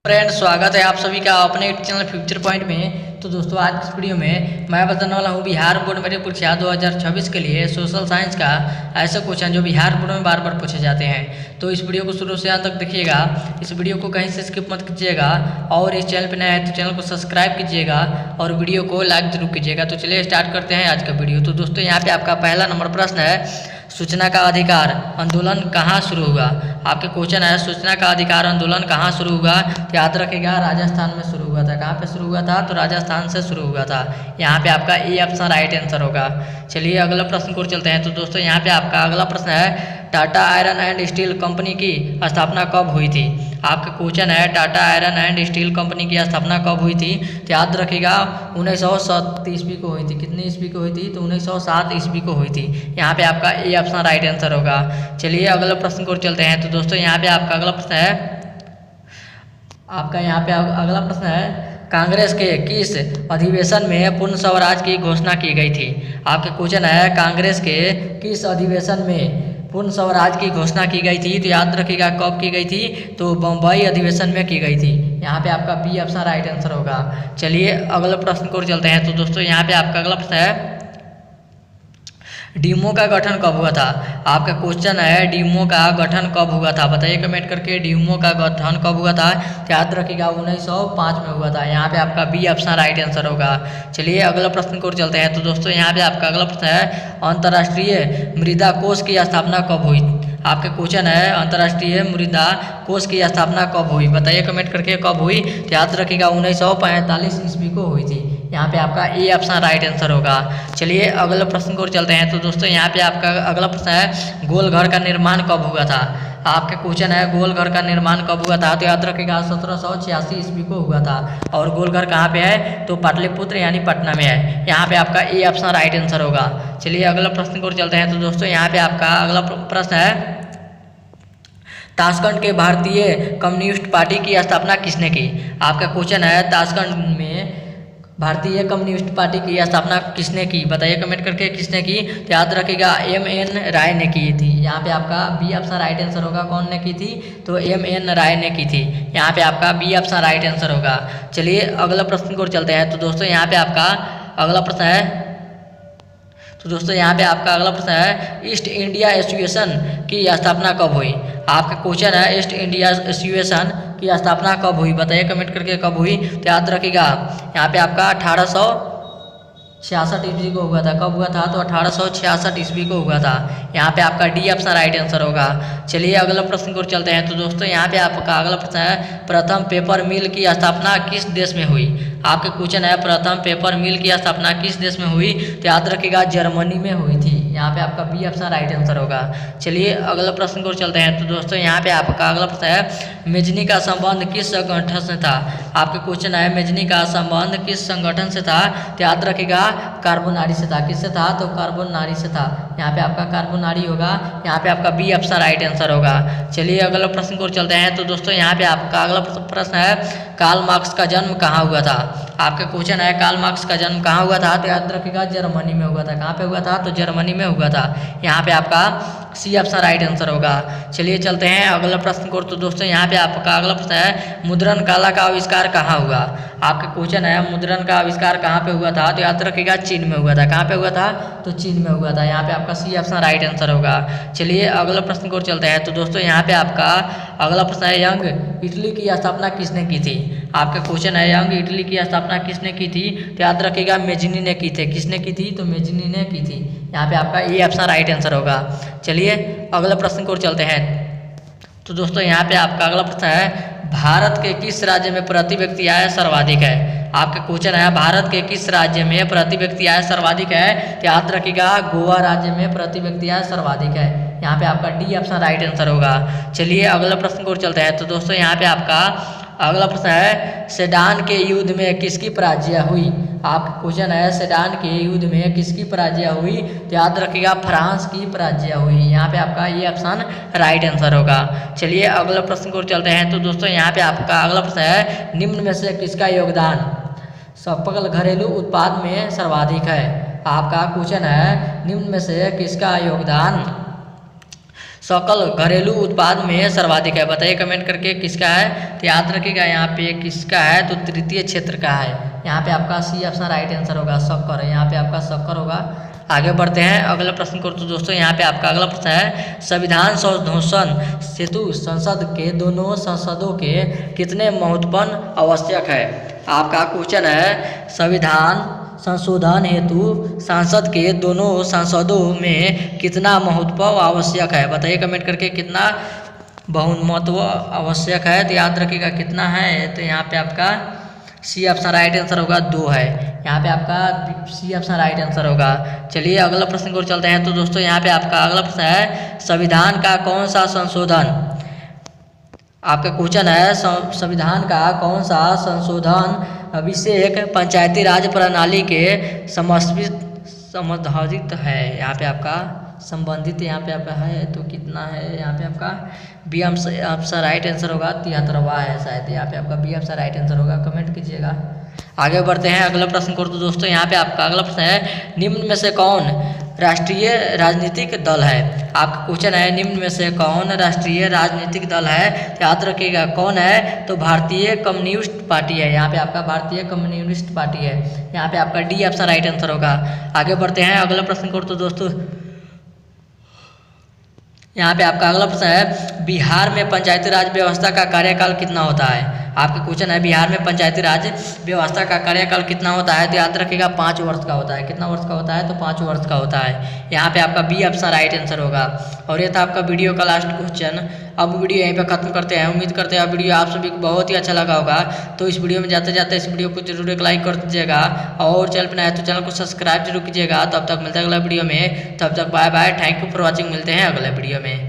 Friend, स्वागत है आप सभी का अपने चैनल फ्यूचर पॉइंट में। तो दोस्तों, आज की इस वीडियो में मैं बताने वाला हूँ बिहार बोर्ड मेडिकल परीक्षा 2026 के लिए सोशल साइंस का ऐसे क्वेश्चन जो बिहार बोर्ड में बार बार पूछे जाते हैं। तो इस वीडियो को शुरू से अंत तक देखिएगा, इस वीडियो को कहीं से स्किप मत कीजिएगा और इस चैनल पर नया है तो चैनल को सब्सक्राइब कीजिएगा और वीडियो को लाइक जरूर कीजिएगा। तो चलिए स्टार्ट करते हैं आज का वीडियो। तो दोस्तों, यहाँ पे आपका पहला नंबर प्रश्न है, सूचना का अधिकार आंदोलन कहाँ शुरू हुआ। आपके क्वेश्चन है, सूचना का अधिकार आंदोलन कहाँ शुरू हुआ। तो याद रखिएगा, राजस्थान में शुरू हुआ था। कहाँ पे शुरू हुआ था? तो राजस्थान से शुरू हुआ था। यहाँ पे आपका ए ऑप्शन राइट आंसर होगा। चलिए अगला प्रश्न को चलते हैं। तो दोस्तों, यहाँ पे आपका अगला प्रश्न है, Tata iron and steel company की स्थापना कब हुई थी। आपका क्वेश्चन है, Tata iron and steel company की स्थापना कब हुई थी। तो याद रखिएगा, 1907 ईस्वी को हुई थी। कितनी ईस्वी को हुई थी? तो 1907 ईस्वी को हुई थी। यहाँ पे आपका ए ऑप्शन राइट आंसर होगा। चलिए अगले प्रश्न को चलते हैं। तो दोस्तों, यहाँ पे आपका अगला प्रश्न है, आपका यहाँ पे अगला प्रश्न है, कांग्रेस के किस अधिवेशन में पूर्ण स्वराज की घोषणा की गई थी। आपका क्वेश्चन है, कांग्रेस के किस अधिवेशन में पूर्ण स्वराज की घोषणा की गई थी। तो याद रखिएगा, कब की गई थी? तो बम्बई अधिवेशन में की गई थी। यहाँ पे आपका बी ऑप्शन राइट आंसर होगा। चलिए अगले प्रश्न को चलते हैं। तो दोस्तों, यहाँ पे आपका अगला प्रश्न है, डीमो का गठन कब हुआ था। आपका क्वेश्चन है, डीमो का गठन कब हुआ था। बताइए कमेंट करके, डीमो का गठन कब हुआ था। याद रखिएगा, 1905 में हुआ था। यहाँ पे आपका बी ऑप्शन राइट आंसर होगा। चलिए अगला प्रश्न को चलते हैं। तो दोस्तों, यहाँ पे आपका अगला प्रश्न है, अंतर्राष्ट्रीय मृदा कोष की स्थापना कब हुई। आपका क्वेश्चन है, अंतर्राष्ट्रीय मृदा कोष की स्थापना कब हुई। बताइए कमेंट करके कब हुई। तो याद रखिएगा, 1945 ईस्वी को हुई थी। यहाँ पे आपका ए ऑप्शन राइट आंसर होगा। चलिए अगले प्रश्न को चलते हैं। तो दोस्तों, यहाँ पे आपका अगला प्रश्न है, गोल घर का निर्माण कब हुआ था। आपके क्वेश्चन है, गोल घर का निर्माण कब हुआ था। तो याद रखिएगा, 1786 ईस्वी को हुआ था। और गोल घर कहाँ पे है? तो पाटलिपुत्र यानी पटना में है। यहाँ पे आपका ए ऑप्शन राइट आंसर होगा। चलिए अगला प्रश्न को चलते हैं। तो दोस्तों, यहाँ पे आपका अगला प्रश्न है, ताशकंद के भारतीय कम्युनिस्ट पार्टी की स्थापना किसने की। आपका क्वेश्चन है, ताशकंद में भारतीय कम्युनिस्ट पार्टी की स्थापना किसने की। बताइए कमेंट करके किसने की। तो याद रखिएगा, एम.एन. राय ने की थी। यहाँ पे आपका बी ऑप्शन राइट आंसर होगा। कौन ने की थी? तो एम.एन. राय ने की थी। यहाँ पे आपका बी ऑप्शन राइट आंसर होगा। चलिए अगला प्रश्न को चलते हैं। तो दोस्तों, यहाँ पे आपका अगला प्रश्न है, तो दोस्तों यहाँ पे आपका अगला प्रश्न है, ईस्ट इंडिया एसोसिएशन की स्थापना कब हुई। आपका क्वेश्चन है, ईस्ट इंडिया एसोसिएशन की स्थापना कब हुई। बताइए कमेंट करके कब हुई। तो याद रखिएगा, यहाँ पे आपका 1866 ईस्वी को हुआ था। कब हुआ था? तो 1866 ईस्वी को हुआ था। यहाँ पे आपका डी ऑप्शन राइट आंसर होगा। चलिए अगला प्रश्न को चलते हैं। तो दोस्तों, यहाँ पे आपका अगला प्रश्न है, प्रथम पेपर मिल की स्थापना किस देश में हुई। आपके क्वेश्चन है, प्रथम पेपर मिल की स्थापना किस देश में हुई। तो याद रखिएगा, जर्मनी में हुई थी। यहाँ पे आपका बी ऑप्शन राइट आंसर होगा। चलिए अगला प्रश्न को चलते हैं। तो दोस्तों, यहाँ पे आपका अगला प्रश्न है, मेजनी का संबंध किस संगठन से था। आपके क्वेश्चन है, मेजनी का संबंध किस संगठन से था। तो याद रखिएगा, कार्बोनारी से था। किससे था? तो कार्बोनारी से था। यहाँ पे आपका कार्बोनारी होगा। यहाँ पे आपका बी ऑप्शन राइट आंसर होगा। चलिए अगला प्रश्न को चलते हैं। तो दोस्तों, यहाँ पे आपका अगला प्रश्न है, कार्ल मार्क्स का जन्म कहाँ हुआ था। आपका क्वेश्चन है, कार्ल मार्क्स का जन्म कहाँ हुआ था। तो याद रखिएगा, जर्मनी में हुआ था। कहाँ पे हुआ था? तो जर्मनी में हुआ था। यहाँ पे आपका सी ऑप्शन राइट आंसर होगा। चलिए चलते हैं अगला प्रश्न को। तो दोस्तों, यहाँ पे आपका अगला प्रश्न है, मुद्रण कला का आविष्कार कहाँ हुआ। आपका क्वेश्चन है, मुद्रण का आविष्कार कहाँ पे हुआ था। तो याद रखिएगा, चीन में हुआ था। कहाँ पे हुआ था? तो चीन में हुआ था। यहाँ पे आपका सी ऑप्शन राइट आंसर होगा। चलिए अगला प्रश्न को चलते हैं। तो दोस्तों, यहाँ पे आपका अगला प्रश्न है, यंग इटली की स्थापना किसने की थी। आपका क्वेश्चन है, यंग इटली की स्थापना किसने की थी। तो याद रखिएगा, मेजनी ने की थी। किसने की थी? तो मेजनी ने की थी। यहाँ पे आपका ए ऑप्शन राइट आंसर होगा। चलिए अगले प्रश्न को चलते हैं। तो दोस्तों, यहाँ पे आपका अगला प्रश्न है, भारत के किस राज्य में प्रति व्यक्ति आय सर्वाधिक है। आपका क्वेश्चन है, भारत के किस राज्य में प्रति व्यक्ति आय सर्वाधिक है। तो याद रखिएगा, गोवा राज्य में प्रति व्यक्ति आय सर्वाधिक है। यहाँ पे आपका डी ऑप्शन राइट आंसर होगा। चलिए अगले प्रश्न को चलते हैं। तो दोस्तों, यहाँ पे आपका अगला प्रश्न है, सेडान के युद्ध में किसकी पराजय हुई। आपका क्वेश्चन है, सेडान के युद्ध में किसकी पराजय हुई। तो याद रखिएगा, फ्रांस की पराजय हुई। यहाँ पे आपका ये ऑप्शन राइट आंसर होगा। चलिए अगला प्रश्न को चलते हैं। तो दोस्तों, यहाँ पे आपका अगला प्रश्न है, निम्न में से किसका योगदान सकल घरेलू उत्पाद में सर्वाधिक है। आपका क्वेश्चन है, निम्न में से किसका योगदान सकल घरेलू उत्पाद में सर्वाधिक है। बताइए कमेंट करके किसका है। तो याद रखिएगा यहाँ पे किसका है, तो तृतीय क्षेत्र का है। यहाँ पे आपका सी ऑप्शन राइट आंसर होगा, शक्कर। यहाँ पे आपका शक्कर होगा। आगे बढ़ते हैं अगला प्रश्न को। तो दोस्तों यहाँ पे आपका अगला प्रश्न है, संविधान संशोधन हेतु संसद के दोनों संसदों के कितने महत्वपूर्ण आवश्यक है। आपका क्वेश्चन है, संविधान संशोधन हेतु संसद के दोनों संसदों में कितना महत्व आवश्यक है। बताइए कमेंट करके कितना बहुमत आवश्यक है। तो याद रखिएगा कितना है। तो यहाँ पे आपका सी ऑप्शन राइट आंसर होगा 2 है। यहाँ पे आपका सी ऑप्शन राइट आंसर होगा। चलिए अगला प्रश्न को चलते हैं। तो दोस्तों यहाँ पे आपका अगला प्रश्न है, संविधान का कौन सा संशोधन, आपका क्वेश्चन है, संविधान का कौन सा संशोधन अभिषेक पंचायती राज प्रणाली के संबंधित है। यहाँ पे आपका संबंधित यहाँ पे आपका है, तो कितना है। यहाँ पे आपका बी ऑप्शन राइट आंसर होगा 73वां है शायद। यहाँ पे आपका बी ऑप्शन राइट आंसर होगा, कमेंट कीजिएगा। आगे बढ़ते हैं अगला प्रश्न को। तो दोस्तों यहाँ पे आपका अगला प्रश्न है, निम्न में से कौन राष्ट्रीय राजनीतिक दल है। आपका क्वेश्चन है, निम्न में से कौन राष्ट्रीय राजनीतिक दल है। याद रखिएगा कौन है, तो भारतीय कम्युनिस्ट पार्टी है। यहाँ पे आपका भारतीय कम्युनिस्ट पार्टी है। यहाँ पे आपका डी ऑप्शन राइट आंसर होगा। आगे बढ़ते हैं अगला प्रश्न को। तो दोस्तों यहाँ पे आपका अगला प्रश्न है, बिहार में पंचायती राज व्यवस्था का कार्यकाल कितना होता है। आपका क्वेश्चन है, बिहार में पंचायती राज व्यवस्था का कार्यकाल कितना होता है। तो याद रखिएगा 5 वर्ष का होता है। कितना वर्ष का होता है, तो 5 वर्ष का होता है। यहाँ पे आपका बी ऑप्शन राइट आंसर होगा। और ये था आपका वीडियो का लास्ट क्वेश्चन। अब वीडियो यहीं पे खत्म करते हैं। उम्मीद करते हैं वीडियो आप सभी को बहुत ही अच्छा लगा होगा। तो इस वीडियो में जाते जाते इस वीडियो को जरूर एक लाइक कर दीजिएगा, और चैनल पर नया है तो चैनल को सब्सक्राइब जरूर कीजिएगा। तब तक मिलते हैं अगला वीडियो में। तब तक bye bye, thank you for watching. मिलते हैं अगले वीडियो में।